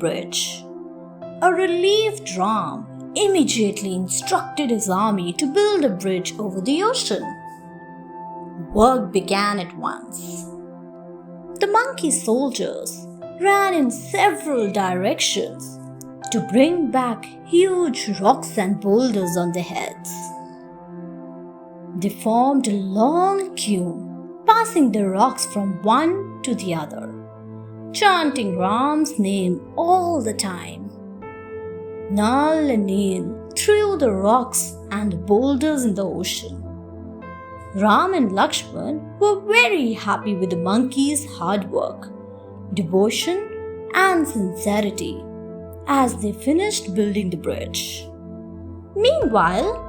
bridge. A relieved Ram immediately instructed his army to build a bridge over the ocean. Work began at once. The monkey soldiers ran in several directions to bring back huge rocks and boulders on their heads. They formed a long queue, passing the rocks from one to the other, chanting Ram's name all the time. Nal and Neel threw the rocks and the boulders in the ocean. Ram and Lakshman were very happy with the monkeys' hard work, devotion, and sincerity as they finished building the bridge. Meanwhile,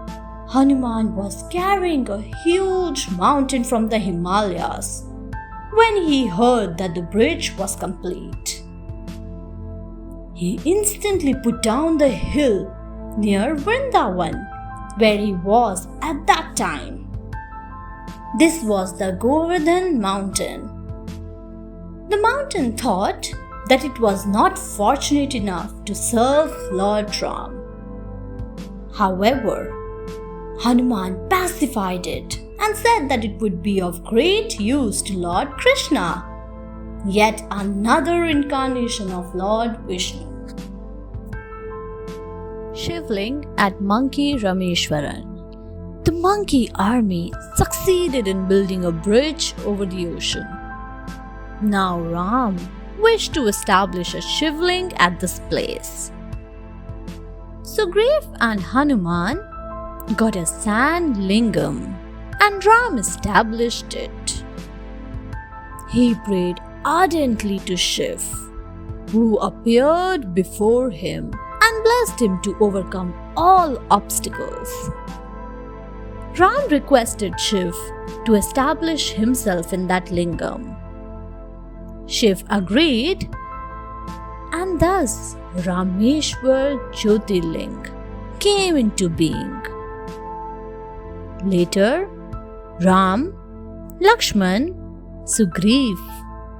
Hanuman was carrying a huge mountain from the Himalayas when he heard that the bridge was complete. He instantly put down the hill near Vrindavan, where he was at that time. This was the Govardhan mountain. The mountain thought that it was not fortunate enough to serve Lord Ram. However, Hanuman pacified it and said that it would be of great use to Lord Krishna, yet another incarnation of Lord Vishnu. Shivling at Monkey Rameshwaran. The monkey army succeeded in building a bridge over the ocean. Now Ram wished to establish a shivling at this place. Sugriv and Hanuman got a sand lingam and Ram established it. He prayed ardently to Shiv, who appeared before him and blessed him to overcome all obstacles. Ram requested Shiv to establish himself in that lingam. Shiv agreed, and thus Rameshwar Jyotirling came into being. Later, Ram, Lakshman, Sugriv,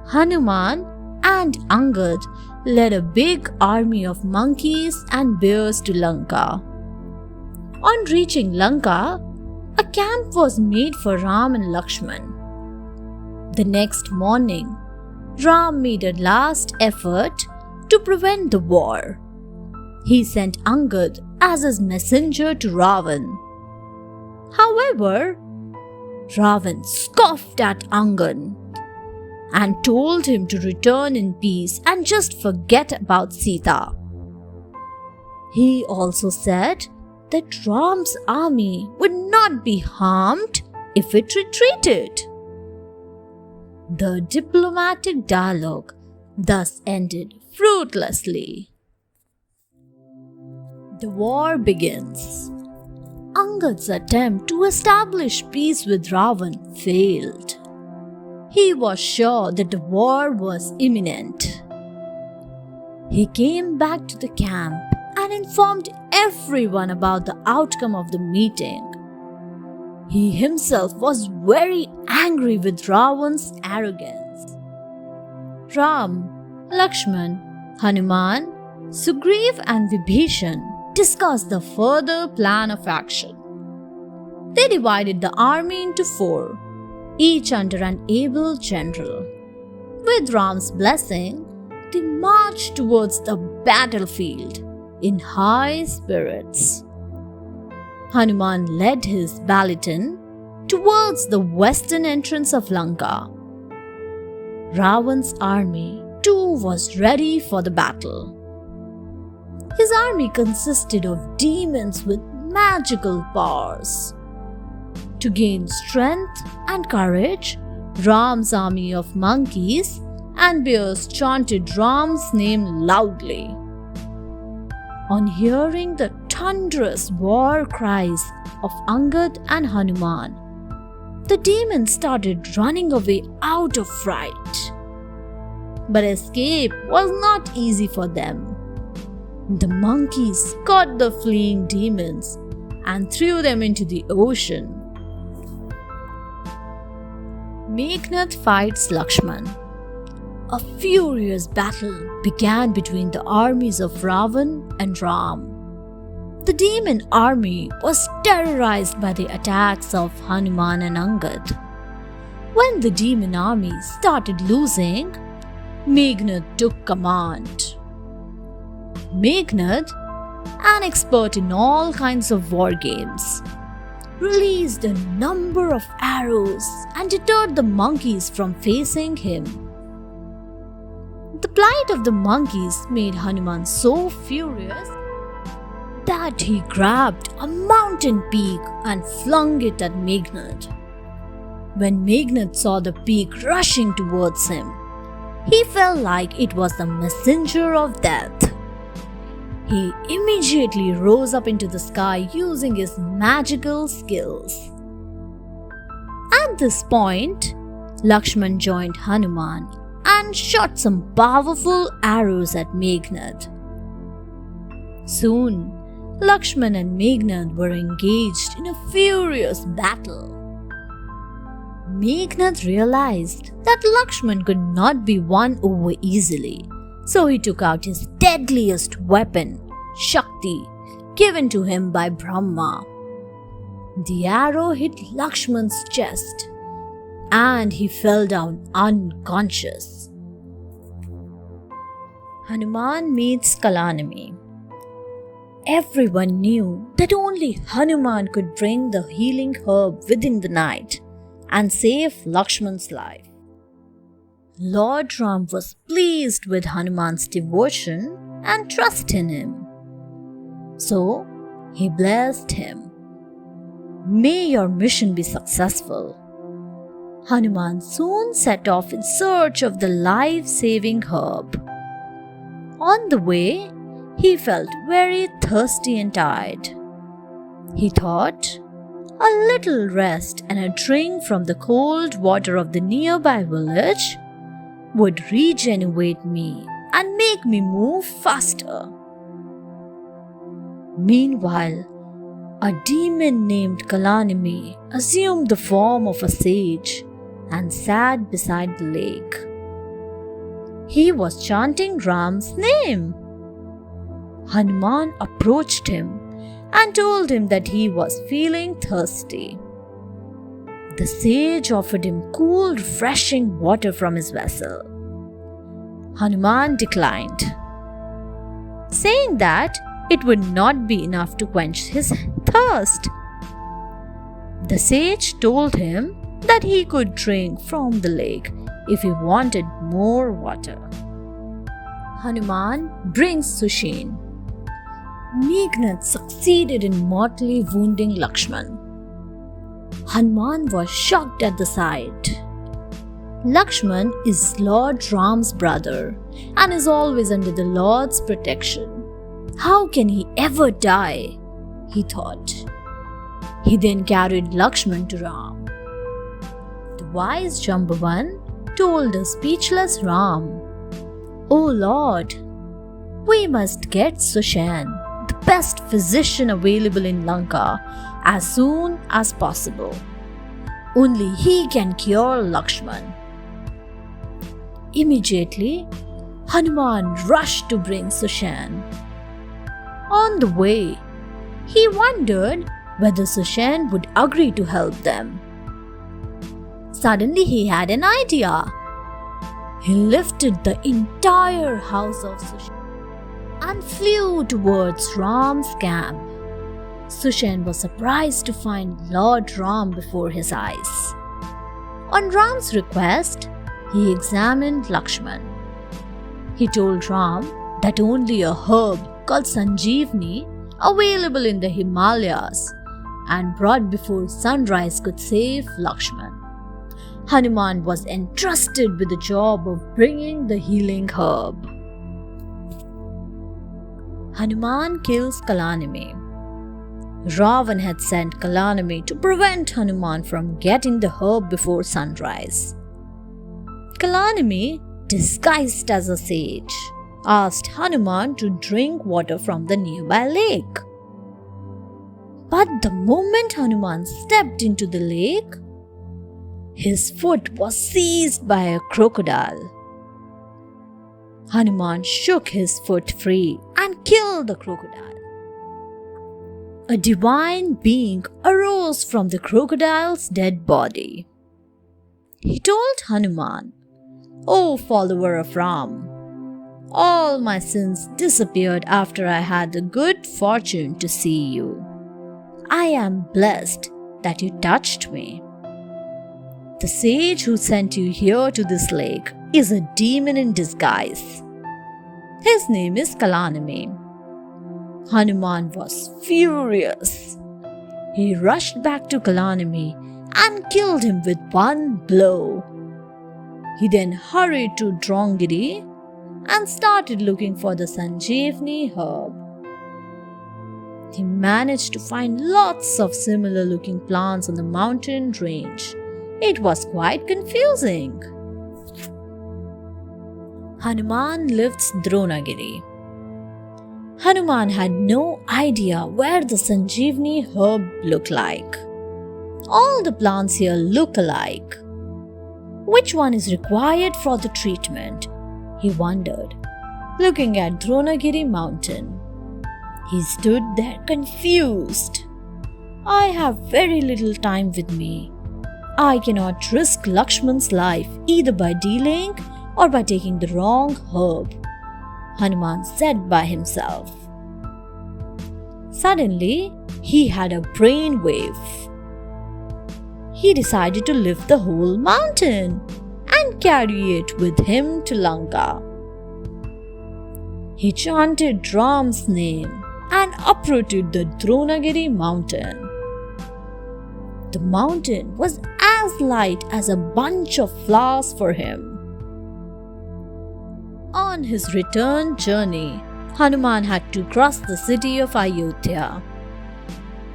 Hanuman, and Angad led a big army of monkeys and bears to Lanka. On reaching Lanka, a camp was made for Ram and Lakshman. The next morning, Ram made a last effort to prevent the war. He sent Angad as his messenger to Ravan. However, Ravan scoffed at Angad and told him to return in peace and just forget about Sita. He also said that Ram's army would not be harmed if it retreated. The diplomatic dialogue thus ended fruitlessly. The war begins. Angad's attempt to establish peace with Ravan failed. He was sure that the war was imminent. He came back to the camp and informed everyone about the outcome of the meeting. He himself was very angry with Ravan's arrogance. Ram, Lakshman, Hanuman, Sugriv and Vibhishan discussed the further plan of action. They divided the army into 4, each under an able general. With Ram's blessing, they marched towards the battlefield in high spirits. Hanuman led his battalion towards the western entrance of Lanka. Ravan's army too was ready for the battle. His army consisted of demons with magical powers. To gain strength and courage, Ram's army of monkeys and bears chanted Ram's name loudly. On hearing the thunderous war cries of Angad and Hanuman, the demons started running away out of fright. But escape was not easy for them. The monkeys caught the fleeing demons and threw them into the ocean. Meghnath fights Lakshman. A furious battle began between the armies of Ravan and Ram. The demon army was terrorized by the attacks of Hanuman and Angad. When the demon army started losing, Meghnad took command. Meghnad, an expert in all kinds of war games, released a number of arrows and deterred the monkeys from facing him. The plight of the monkeys made Hanuman so furious that he grabbed a mountain peak and flung it at Meghnad. When Meghnad saw the peak rushing towards him, he felt like it was the messenger of death. He immediately rose up into the sky using his magical skills. At this point, Lakshman joined Hanuman and shot some powerful arrows at Meghnad. Soon, Lakshman and Meghnad were engaged in a furious battle. Meghnad realized that Lakshman could not be won over easily, so he took out his deadliest weapon, Shakti, given to him by Brahma. The arrow hit Lakshman's chest, and he fell down unconscious. Hanuman meets Kalanime. Everyone knew that only Hanuman could bring the healing herb within the night and save Lakshman's life. Lord Ram was pleased with Hanuman's devotion and trust in him. So he blessed him. May your mission be successful. Hanuman soon set off in search of the life-saving herb. On the way, he felt very thirsty and tired. He thought, a little rest and a drink from the cold water of the nearby village would regenerate me and make me move faster. Meanwhile, a demon named Kalanime assumed the form of a sage and sat beside the lake. He was chanting Ram's name. Hanuman approached him and told him that he was feeling thirsty. The sage offered him cool, refreshing water from his vessel. Hanuman declined, saying that it would not be enough to quench his thirst. The sage told him that he could drink from the lake if he wanted more water. Hanuman brings Sushen. Meghnad succeeded in mortally wounding Lakshman. Hanuman was shocked at the sight. Lakshman is Lord Ram's brother and is always under the Lord's protection. How can he ever die? He thought. He then carried Lakshman to Ram. The wise Jambavan told the speechless Ram, "O Lord, we must get Sushen, the best physician available in Lanka, as soon as possible. Only he can cure Lakshman." Immediately, Hanuman rushed to bring Sushen. On the way, he wondered whether Sushen would agree to help them. Suddenly, he had an idea. He lifted the entire house of Sushen and flew towards Ram's camp. Sushen was surprised to find Lord Ram before his eyes. On Ram's request, he examined Lakshman. He told Ram that only a herb called Sanjeevani, available in the Himalayas and brought before sunrise, could save Lakshman. Hanuman was entrusted with the job of bringing the healing herb. Hanuman kills Kalanime. Ravan had sent Kalanime to prevent Hanuman from getting the herb before sunrise. Kalanime, disguised as a sage, asked Hanuman to drink water from the nearby lake. But the moment Hanuman stepped into the lake, his foot was seized by a crocodile. Hanuman shook his foot free and killed the crocodile. A divine being arose from the crocodile's dead body. He told Hanuman, "O follower of Ram, all my sins disappeared after I had the good fortune to see you. I am blessed that you touched me. The sage who sent you here to this lake is a demon in disguise. His name is Kalanime." Hanuman was furious. He rushed back to Kalanime and killed him with one blow. He then hurried to Dronagiri and started looking for the Sanjeevani herb. He managed to find lots of similar looking plants on the mountain range. It was quite confusing. Hanuman lifts Dronagiri. Hanuman had no idea where the Sanjeevani herb looked like. All the plants here look alike. Which one is required for the treatment? He wondered, looking at Dronagiri mountain. He stood there confused. I have very little time with me. I cannot risk Lakshman's life either by delaying or by taking the wrong herb, Hanuman said by himself. Suddenly, he had a brainwave. He decided to lift the whole mountain and carry it with him to Lanka. He chanted Ram's name and uprooted the Dronagiri mountain. The mountain was as light as a bunch of flowers for him. On his return journey, Hanuman had to cross the city of Ayodhya.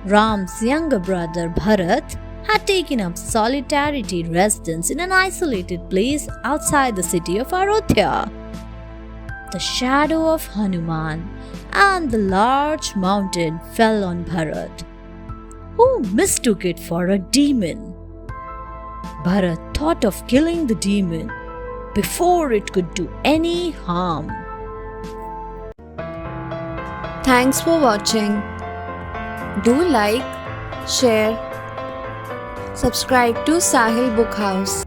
Ram's younger brother Bharat had taken up solitary residence in an isolated place outside the city of Ayodhya. The shadow of Hanuman and the large mountain fell on Bharat, who mistook it for a demon. Bharat thought of killing the demon before it could do any harm. Thanks for watching. Do like, share, subscribe to Sahil Book House.